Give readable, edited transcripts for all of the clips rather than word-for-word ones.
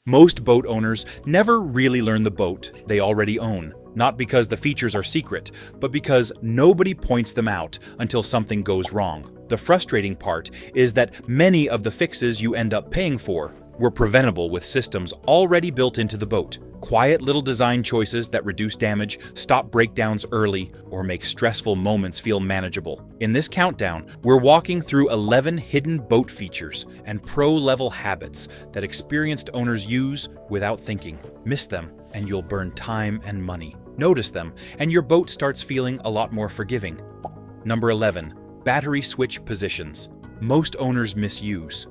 Most boat owners never really learn the boat they already own, not because the features are secret, but because nobody points them out until something goes wrong. The frustrating part is that many of the fixes you end up paying for were preventable with systems already built into the boat. Quiet little design choices that reduce damage, stop breakdowns early, or make stressful moments feel manageable. In this countdown, we're walking through 11 hidden boat features and pro-level habits that experienced owners use without thinking. Miss them, and you'll burn time and money. Notice them, and your boat starts feeling a lot more forgiving. Number 11. Battery switch positions. Most owners misuse.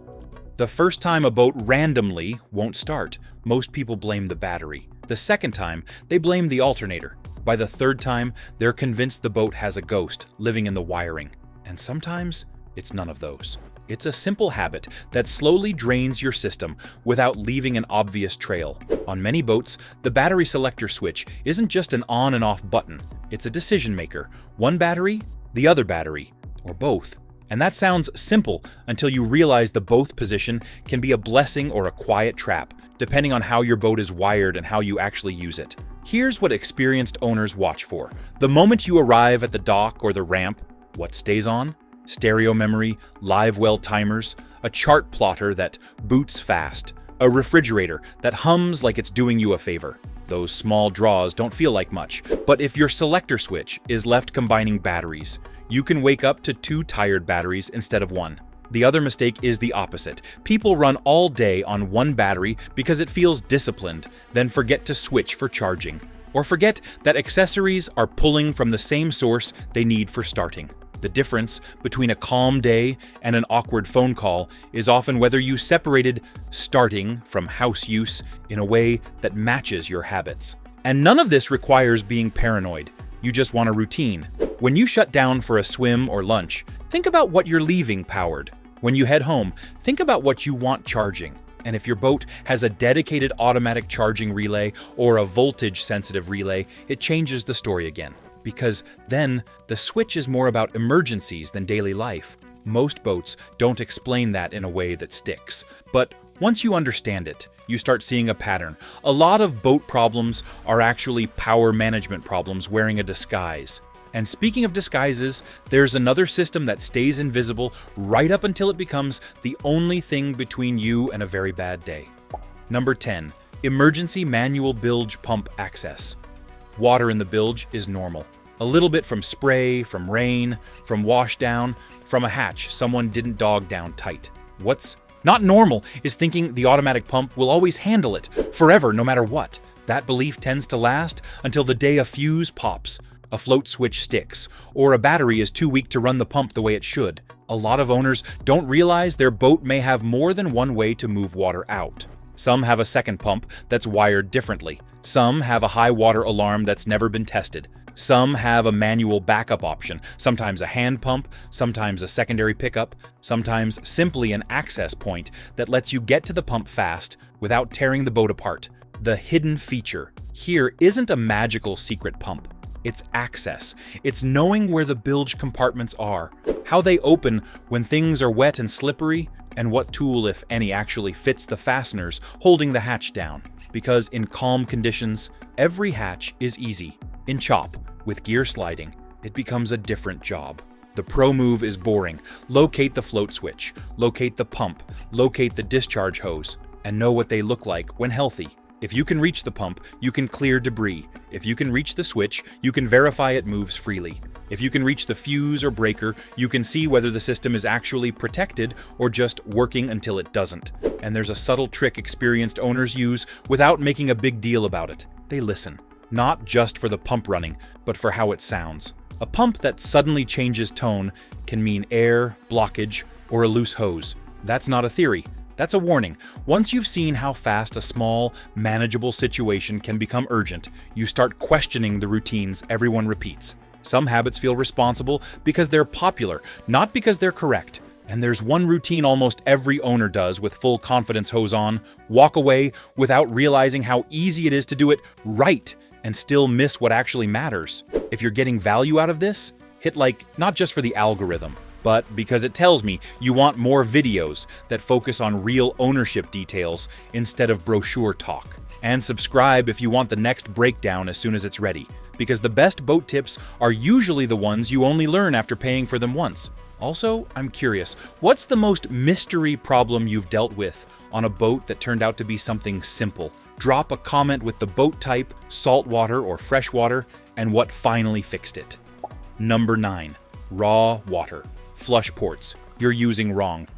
The first time a boat randomly won't start, most people blame the battery. The second time, they blame the alternator. By the third time, they're convinced the boat has a ghost living in the wiring. And sometimes, it's none of those. It's a simple habit that slowly drains your system without leaving an obvious trail. On many boats, the battery selector switch isn't just an on and off button. It's a decision maker. One battery, the other battery, or both. And that sounds simple until you realize the both position can be a blessing or a quiet trap, depending on how your boat is wired and how you actually use it. Here's what experienced owners watch for. The moment you arrive at the dock or the ramp, what stays on? Stereo memory, live well timers, a chart plotter that boots fast, a refrigerator that hums like it's doing you a favor. Those small draws don't feel like much, but if your selector switch is left combining batteries, you can wake up to 2 tired batteries instead of 1. The other mistake is the opposite. People run all day on one battery because it feels disciplined, then forget to switch for charging, or forget that accessories are pulling from the same source they need for starting. The difference between a calm day and an awkward phone call is often whether you separated starting from house use in a way that matches your habits. And none of this requires being paranoid. You just want a routine. When you shut down for a swim or lunch, think about what you're leaving powered. When you head home, think about what you want charging. And if your boat has a dedicated automatic charging relay or a voltage-sensitive relay, it changes the story again. Because then, the switch is more about emergencies than daily life. Most boats don't explain that in a way that sticks. But once you understand it, you start seeing a pattern. A lot of boat problems are actually power management problems wearing a disguise. And speaking of disguises, there's another system that stays invisible right up until it becomes the only thing between you and a very bad day. Number 10. Emergency manual bilge pump access. Water in the bilge is normal. A little bit from spray, from rain, from washdown, from a hatch someone didn't dog down tight. What's not normal is thinking the automatic pump will always handle it, forever, no matter what. That belief tends to last until the day a fuse pops, a float switch sticks, or a battery is too weak to run the pump the way it should. A lot of owners don't realize their boat may have more than one way to move water out. Some have a second pump that's wired differently. Some have a high water alarm that's never been tested. Some have a manual backup option, sometimes a hand pump, sometimes a secondary pickup, sometimes simply an access point that lets you get to the pump fast without tearing the boat apart. The hidden feature here isn't a magical secret pump. It's access. It's knowing where the bilge compartments are, how they open when things are wet and slippery, and what tool, if any, actually fits the fasteners holding the hatch down. Because in calm conditions, every hatch is easy. In chop, with gear sliding, it becomes a different job. The pro move is boring. Locate the float switch, locate the pump, locate the discharge hose, and know what they look like when healthy. If you can reach the pump, you can clear debris. If you can reach the switch, you can verify it moves freely. If you can reach the fuse or breaker, you can see whether the system is actually protected or just working until it doesn't. And there's a subtle trick experienced owners use without making a big deal about it. They listen. Not just for the pump running, but for how it sounds. A pump that suddenly changes tone can mean air, blockage, or a loose hose. That's not a theory. That's a warning. Once you've seen how fast a small, manageable situation can become urgent, you start questioning the routines everyone repeats. Some habits feel responsible because they're popular, not because they're correct. And there's one routine almost every owner does with full confidence hose on: walk away without realizing how easy it is to do it right and still miss what actually matters. If you're getting value out of this, hit like, not just for the algorithm, but because it tells me you want more videos that focus on real ownership details instead of brochure talk. And subscribe if you want the next breakdown as soon as it's ready, because the best boat tips are usually the ones you only learn after paying for them once. Also, I'm curious, what's the most mystery problem you've dealt with on a boat that turned out to be something simple? Drop a comment with the boat type, saltwater or freshwater, and what finally fixed it. Number 9. Raw water. Flush ports. You're using wrong.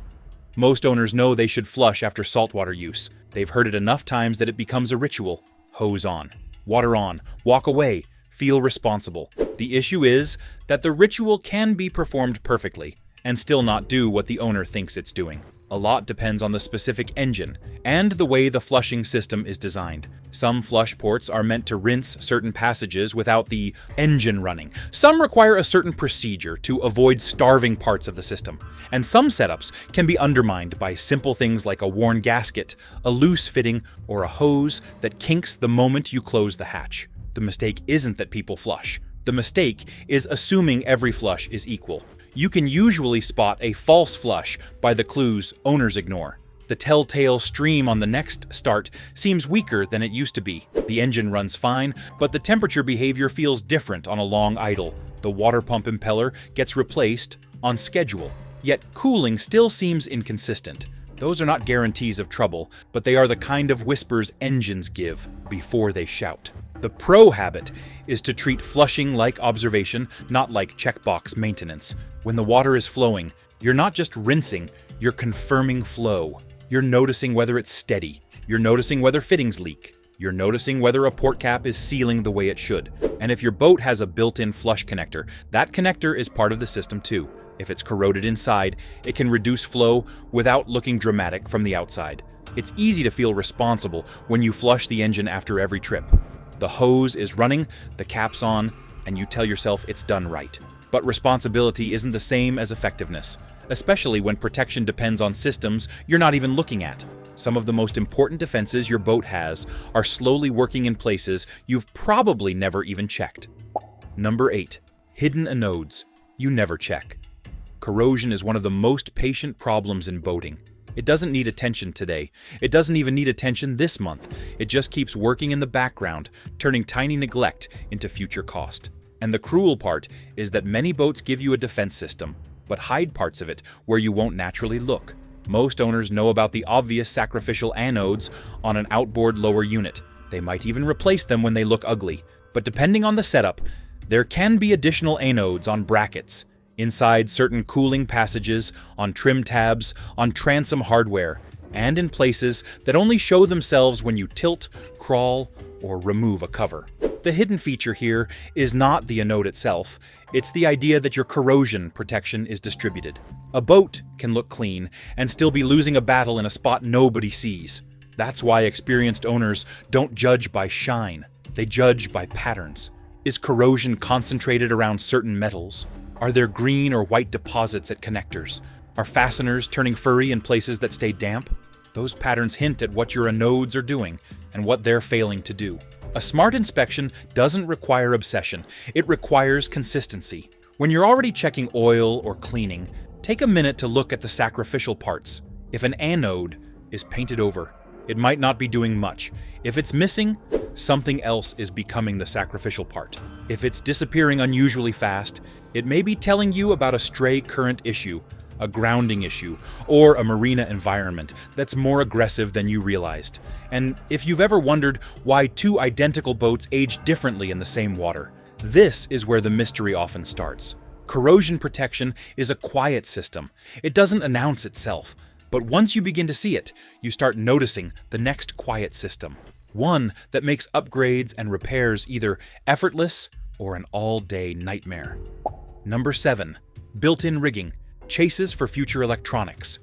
Most owners know they should flush after saltwater use. They've heard it enough times that it becomes a ritual. Hose on. Water on. Walk away. Feel responsible. The issue is that the ritual can be performed perfectly and still not do what the owner thinks it's doing. A lot depends on the specific engine and the way the flushing system is designed. Some flush ports are meant to rinse certain passages without the engine running. Some require a certain procedure to avoid starving parts of the system. And some setups can be undermined by simple things like a worn gasket, a loose fitting, or a hose that kinks the moment you close the hatch. The mistake isn't that people flush. The mistake is assuming every flush is equal. You can usually spot a false flush by the clues owners ignore. The telltale stream on the next start seems weaker than it used to be. The engine runs fine, but the temperature behavior feels different on a long idle. The water pump impeller gets replaced on schedule, yet cooling still seems inconsistent. Those are not guarantees of trouble, but they are the kind of whispers engines give before they shout. The pro habit is to treat flushing like observation, not like checkbox maintenance. When the water is flowing, you're not just rinsing, you're confirming flow. You're noticing whether it's steady. You're noticing whether fittings leak. You're noticing whether a port cap is sealing the way it should. And if your boat has a built-in flush connector, that connector is part of the system too. If it's corroded inside, it can reduce flow without looking dramatic from the outside. It's easy to feel responsible when you flush the engine after every trip. The hose is running, the cap's on, and you tell yourself it's done right. But responsibility isn't the same as effectiveness, especially when protection depends on systems you're not even looking at. Some of the most important defenses your boat has are slowly working in places you've probably never even checked. Number 8. Hidden anodes. You never check. Corrosion is one of the most patient problems in boating. It doesn't need attention today. It doesn't even need attention this month. It just keeps working in the background, turning tiny neglect into future cost. And the cruel part is that many boats give you a defense system, but hide parts of it where you won't naturally look. Most owners know about the obvious sacrificial anodes on an outboard lower unit. They might even replace them when they look ugly. But depending on the setup, there can be additional anodes on brackets, inside certain cooling passages, on trim tabs, on transom hardware, and in places that only show themselves when you tilt, crawl, or remove a cover. The hidden feature here is not the anode itself, it's the idea that your corrosion protection is distributed. A boat can look clean and still be losing a battle in a spot nobody sees. That's why experienced owners don't judge by shine, they judge by patterns. Is corrosion concentrated around certain metals? Are there green or white deposits at connectors? Are fasteners turning furry in places that stay damp? Those patterns hint at what your anodes are doing and what they're failing to do. A smart inspection doesn't require obsession, it requires consistency. When you're already checking oil or cleaning, take a minute to look at the sacrificial parts. If an anode is painted over, it might not be doing much. If it's missing, something else is becoming the sacrificial part. If it's disappearing unusually fast, it may be telling you about a stray current issue, a grounding issue, or a marina environment that's more aggressive than you realized. And if you've ever wondered why two identical boats age differently in the same water, this is where the mystery often starts. Corrosion protection is a quiet system. It doesn't announce itself. But once you begin to see it, you start noticing the next quiet system. One that makes upgrades and repairs either effortless or an all-day nightmare. Number 7. Built-in rigging. Chases for future electronics.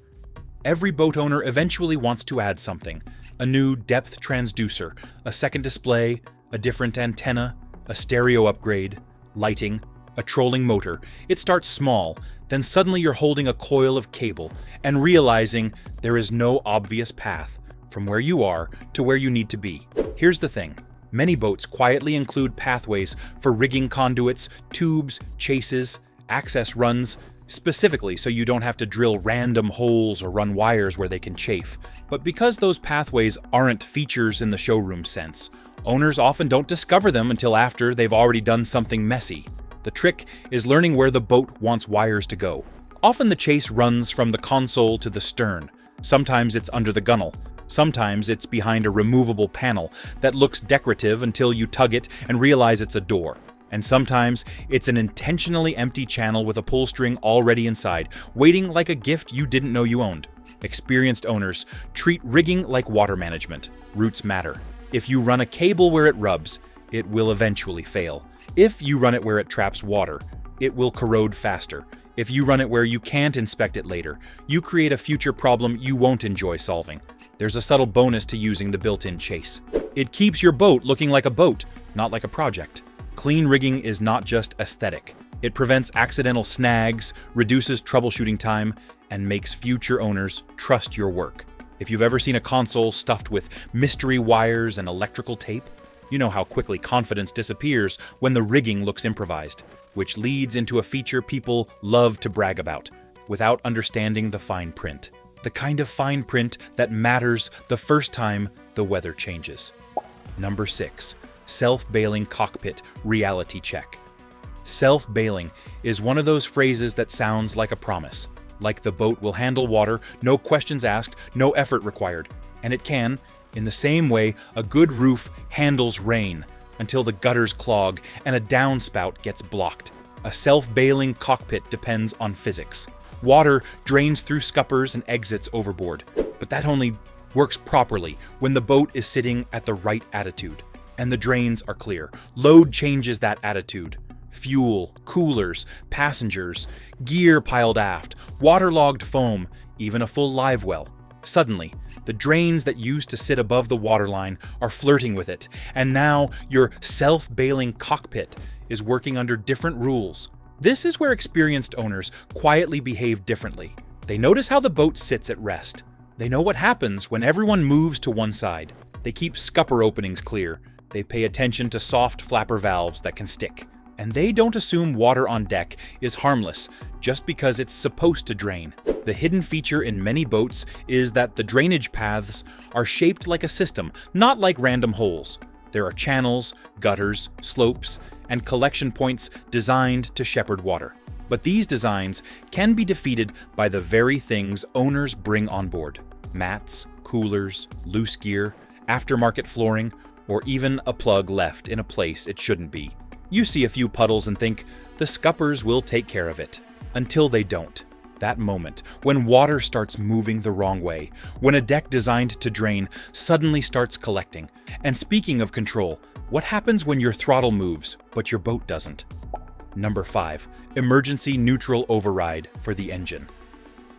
Every boat owner eventually wants to add something. A new depth transducer, a second display, a different antenna, a stereo upgrade, lighting, a trolling motor. It starts small, then suddenly you're holding a coil of cable and realizing there is no obvious path from where you are to where you need to be. Here's the thing. Many boats quietly include pathways for rigging conduits, tubes, chases, access runs, specifically so you don't have to drill random holes or run wires where they can chafe. But because those pathways aren't features in the showroom sense, owners often don't discover them until after they've already done something messy. The trick is learning where the boat wants wires to go. Often the chase runs from the console to the stern. Sometimes it's under the gunnel. Sometimes it's behind a removable panel that looks decorative until you tug it and realize it's a door. And sometimes it's an intentionally empty channel with a pull string already inside, waiting like a gift you didn't know you owned. Experienced owners treat rigging like water management. Roots matter. If you run a cable where it rubs, it will eventually fail. If you run it where it traps water, it will corrode faster. If you run it where you can't inspect it later, you create a future problem you won't enjoy solving. There's a subtle bonus to using the built-in chase. It keeps your boat looking like a boat, not like a project. Clean rigging is not just aesthetic. It prevents accidental snags, reduces troubleshooting time, and makes future owners trust your work. If you've ever seen a console stuffed with mystery wires and electrical tape, you know how quickly confidence disappears when the rigging looks improvised, which leads into a feature people love to brag about, without understanding the fine print. The kind of fine print that matters the first time the weather changes. Number 6. Self-bailing cockpit reality check. Self-bailing is one of those phrases that sounds like a promise. Like the boat will handle water, no questions asked, no effort required. And it can, in the same way a good roof handles rain, until the gutters clog and a downspout gets blocked. A self-bailing cockpit depends on physics. Water drains through scuppers and exits overboard, but that only works properly when the boat is sitting at the right attitude, and the drains are clear. Load changes that attitude. Fuel, coolers, passengers, gear piled aft, waterlogged foam, even a full live well. Suddenly, the drains that used to sit above the waterline are flirting with it, and now your self-bailing cockpit is working under different rules. This is where experienced owners quietly behave differently. They notice how the boat sits at rest. They know what happens when everyone moves to one side. They keep scupper openings clear. They pay attention to soft flapper valves that can stick. And they don't assume water on deck is harmless just because it's supposed to drain. The hidden feature in many boats is that the drainage paths are shaped like a system, not like random holes. There are channels, gutters, slopes, and collection points designed to shepherd water. But these designs can be defeated by the very things owners bring on board: mats, coolers, loose gear, aftermarket flooring, or even a plug left in a place it shouldn't be. You see a few puddles and think, the scuppers will take care of it. Until they don't. That moment, when water starts moving the wrong way, when a deck designed to drain suddenly starts collecting. And speaking of control, what happens when your throttle moves, but your boat doesn't? Number 5. Emergency neutral override for the engine.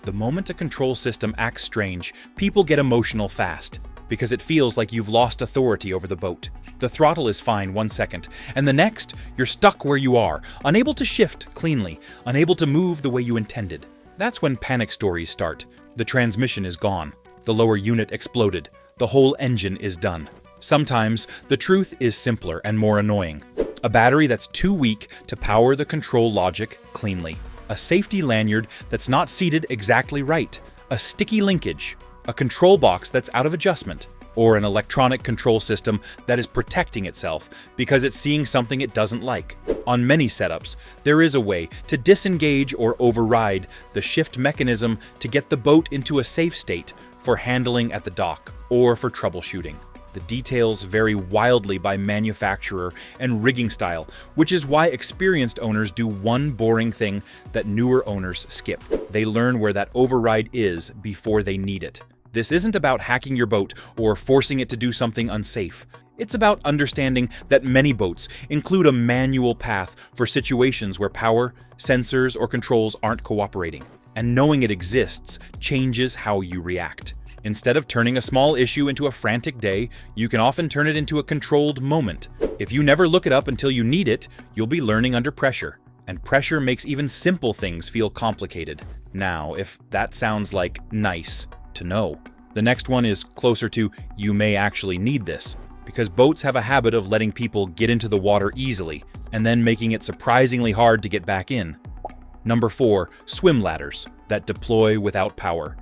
The moment a control system acts strange, people get emotional fast, because it feels like you've lost authority over the boat. The throttle is fine 1 second, and the next, you're stuck where you are, unable to shift cleanly, unable to move the way you intended. That's when panic stories start. The transmission is gone. The lower unit exploded. The whole engine is done. Sometimes, the truth is simpler and more annoying. A battery that's too weak to power the control logic cleanly. A safety lanyard that's not seated exactly right. A sticky linkage. A control box that's out of adjustment. Or an electronic control system that is protecting itself because it's seeing something it doesn't like. On many setups, there is a way to disengage or override the shift mechanism to get the boat into a safe state for handling at the dock or for troubleshooting. The details vary wildly by manufacturer and rigging style, which is why experienced owners do one boring thing that newer owners skip. They learn where that override is before they need it. This isn't about hacking your boat or forcing it to do something unsafe. It's about understanding that many boats include a manual path for situations where power, sensors, or controls aren't cooperating. And knowing it exists changes how you react. Instead of turning a small issue into a frantic day, you can often turn it into a controlled moment. If you never look it up until you need it, you'll be learning under pressure. And pressure makes even simple things feel complicated. Now, if that sounds like nice to know. The next one is closer to you may actually need this, because boats have a habit of letting people get into the water easily and then making it surprisingly hard to get back in. Number 4, swim ladders that deploy without power.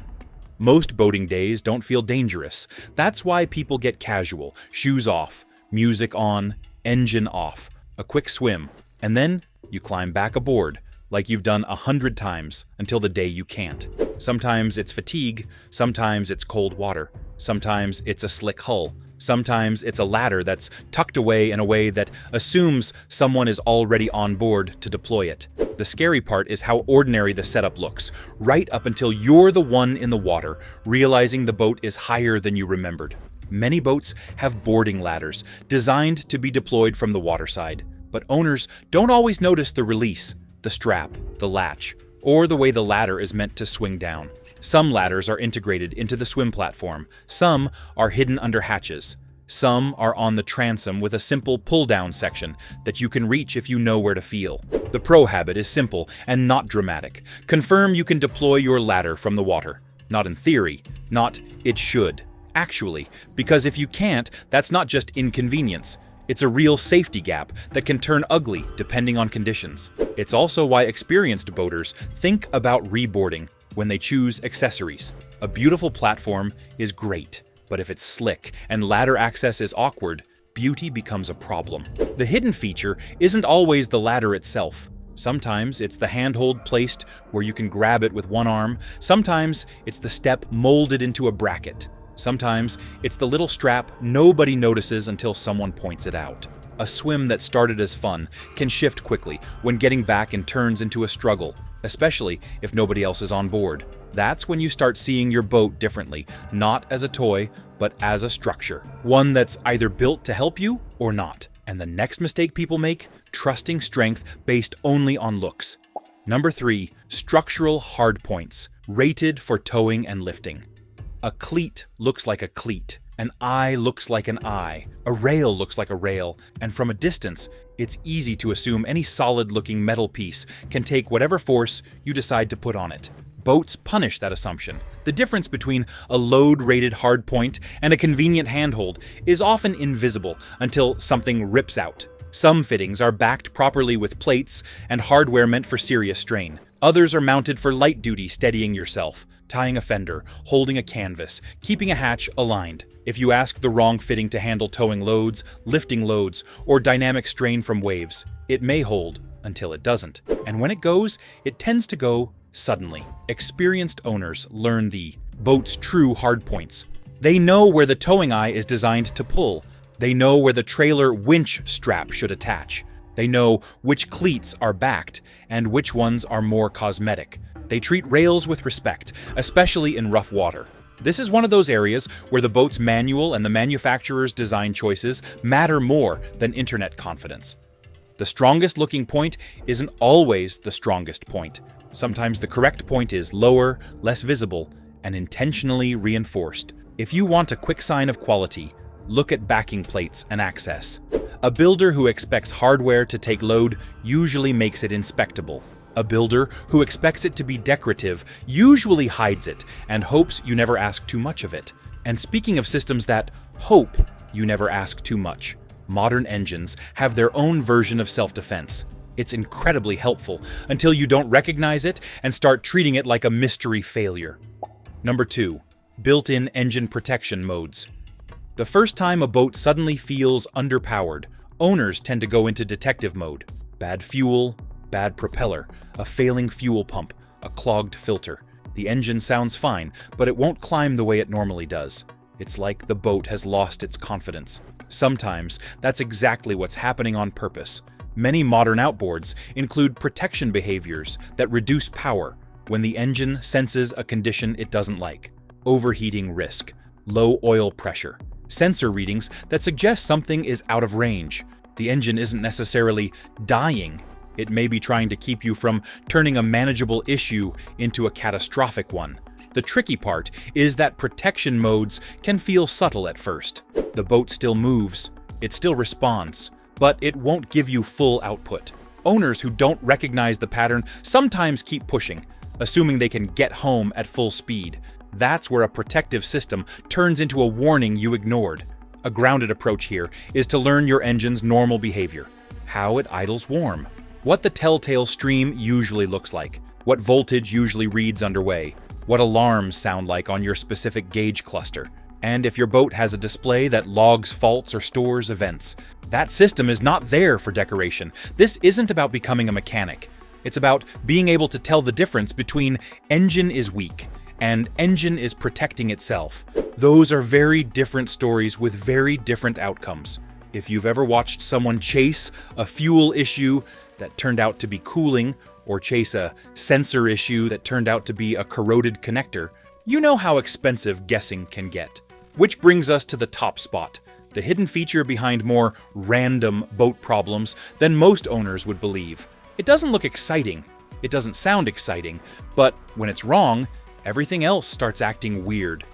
Most boating days don't feel dangerous. That's why people get casual, shoes off, music on, engine off, a quick swim, and then you climb back aboard, like you've done 100 times until the day you can't. Sometimes it's fatigue, sometimes it's cold water, sometimes it's a slick hull, sometimes it's a ladder that's tucked away in a way that assumes someone is already on board to deploy it. The scary part is how ordinary the setup looks, right up until you're the one in the water, realizing the boat is higher than you remembered. Many boats have boarding ladders, designed to be deployed from the waterside, but owners don't always notice the release, the strap, the latch, or the way the ladder is meant to swing down. Some ladders are integrated into the swim platform, some are hidden under hatches, some are on the transom with a simple pull-down section that you can reach if you know where to feel. The pro habit is simple and not dramatic. Confirm you can deploy your ladder from the water. Not in theory, not it should. Actually, because if you can't, that's not just inconvenience. It's a real safety gap that can turn ugly depending on conditions. It's also why experienced boaters think about reboarding when they choose accessories. A beautiful platform is great, but if it's slick and ladder access is awkward, beauty becomes a problem. The hidden feature isn't always the ladder itself. Sometimes it's the handhold placed where you can grab it with one arm. Sometimes it's the step molded into a bracket. Sometimes it's the little strap nobody notices until someone points it out. A swim that started as fun can shift quickly when getting back and turns into a struggle, especially if nobody else is on board. That's when you start seeing your boat differently, not as a toy, but as a structure. One that's either built to help you or not. And the next mistake people make, trusting strength based only on looks. Number 3, structural hardpoints, rated for towing and lifting. A cleat looks like a cleat, an eye looks like an eye, a rail looks like a rail, and from a distance, it's easy to assume any solid-looking metal piece can take whatever force you decide to put on it. Boats punish that assumption. The difference between a load-rated hardpoint and a convenient handhold is often invisible until something rips out. Some fittings are backed properly with plates and hardware meant for serious strain. Others are mounted for light-duty steadying yourself, tying a fender, holding a canvas, keeping a hatch aligned. If you ask the wrong fitting to handle towing loads, lifting loads, or dynamic strain from waves, it may hold until it doesn't. And when it goes, it tends to go suddenly. Experienced owners learn the boat's true hardpoints. They know where the towing eye is designed to pull. They know where the trailer winch strap should attach. They know which cleats are backed and which ones are more cosmetic. They treat rails with respect, especially in rough water. This is one of those areas where the boat's manual and the manufacturer's design choices matter more than internet confidence. The strongest looking point isn't always the strongest point. Sometimes the correct point is lower, less visible, and intentionally reinforced. If you want a quick sign of quality, look at backing plates and access. A builder who expects hardware to take load usually makes it inspectable. A builder who expects it to be decorative usually hides it and hopes you never ask too much of it. And speaking of systems that hope you never ask too much, modern engines have their own version of self-defense. It's incredibly helpful until you don't recognize it and start treating it like a mystery failure. Number 2, built-in engine protection modes. The first time a boat suddenly feels underpowered, owners tend to go into detective mode. Bad fuel, bad propeller, a failing fuel pump, a clogged filter. The engine sounds fine, but it won't climb the way it normally does. It's like the boat has lost its confidence. Sometimes that's exactly what's happening on purpose. Many modern outboards include protection behaviors that reduce power when the engine senses a condition it doesn't like. Overheating risk, low oil pressure, sensor readings that suggest something is out of range. The engine isn't necessarily dying. It may be trying to keep you from turning a manageable issue into a catastrophic one. The tricky part is that protection modes can feel subtle at first. The boat still moves, it still responds, but it won't give you full output. Owners who don't recognize the pattern sometimes keep pushing, assuming they can get home at full speed. That's where a protective system turns into a warning you ignored. A grounded approach here is to learn your engine's normal behavior, how it idles warm, what the telltale stream usually looks like, what voltage usually reads underway, what alarms sound like on your specific gauge cluster, and if your boat has a display that logs faults or stores events. That system is not there for decoration. This isn't about becoming a mechanic. It's about being able to tell the difference between engine is weak and engine is protecting itself. Those are very different stories with very different outcomes. If you've ever watched someone chase a fuel issue that turned out to be cooling, or chase a sensor issue that turned out to be a corroded connector, you know how expensive guessing can get. Which brings us to the top spot, the hidden feature behind more random boat problems than most owners would believe. It doesn't look exciting, it doesn't sound exciting, but when it's wrong, everything else starts acting weird.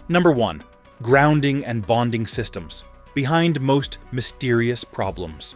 Number 1. Grounding and bonding systems, behind most mysterious problems.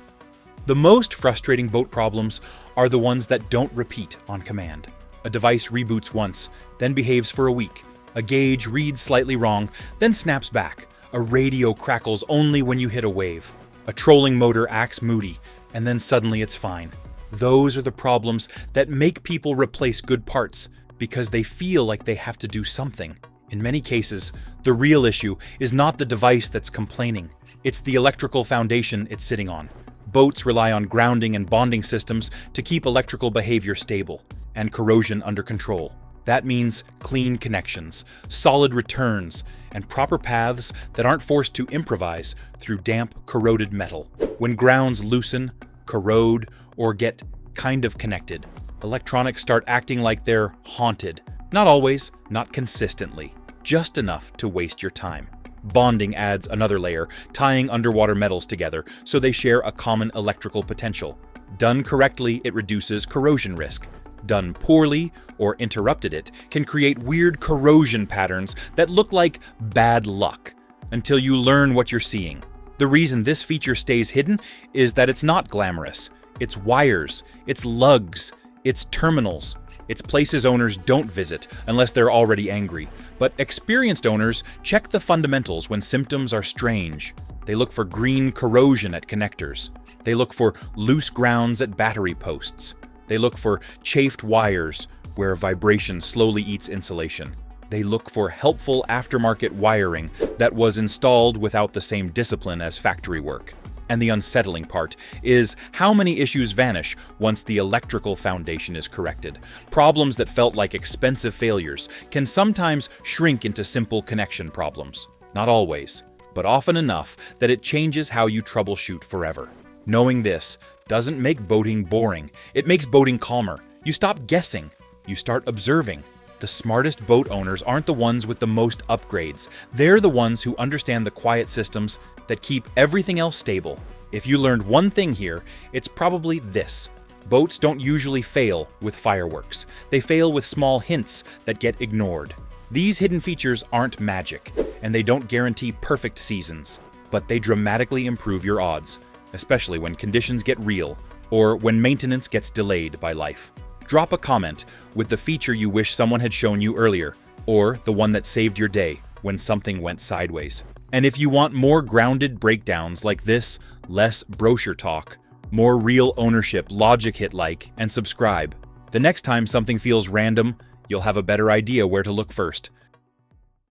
The most frustrating boat problems are the ones that don't repeat on command. A device reboots once, then behaves for a week. A gauge reads slightly wrong, then snaps back. A radio crackles only when you hit a wave. A trolling motor acts moody, and then suddenly it's fine. Those are the problems that make people replace good parts because they feel like they have to do something. In many cases, the real issue is not the device that's complaining. It's the electrical foundation it's sitting on. Boats rely on grounding and bonding systems to keep electrical behavior stable and corrosion under control. That means clean connections, solid returns, and proper paths that aren't forced to improvise through damp, corroded metal. When grounds loosen, corrode, or get kind of connected, electronics start acting like they're haunted. Not always, not consistently, just enough to waste your time. Bonding adds another layer, tying underwater metals together so they share a common electrical potential. Done correctly, it reduces corrosion risk. Done poorly, or interrupted it, can create weird corrosion patterns that look like bad luck, until you learn what you're seeing. The reason this feature stays hidden is that it's not glamorous. It's wires, it's lugs, it's terminals. It's places owners don't visit unless they're already angry. But experienced owners check the fundamentals when symptoms are strange. They look for green corrosion at connectors. They look for loose grounds at battery posts. They look for chafed wires where vibration slowly eats insulation. They look for helpful aftermarket wiring that was installed without the same discipline as factory work. And the unsettling part is how many issues vanish once the electrical foundation is corrected. Problems that felt like expensive failures can sometimes shrink into simple connection problems. Not always, but often enough that it changes how you troubleshoot forever. Knowing this doesn't make boating boring. It makes boating calmer. You stop guessing. You start observing. The smartest boat owners aren't the ones with the most upgrades. They're the ones who understand the quiet systems that keep everything else stable. If you learned one thing here, it's probably this. Boats don't usually fail with fireworks. They fail with small hints that get ignored. These hidden features aren't magic, and they don't guarantee perfect seasons, but they dramatically improve your odds, especially when conditions get real or when maintenance gets delayed by life. Drop a comment with the feature you wish someone had shown you earlier, or the one that saved your day when something went sideways. And if you want more grounded breakdowns like this, less brochure talk, more real ownership, logic hit like, and subscribe. The next time something feels random, you'll have a better idea where to look first.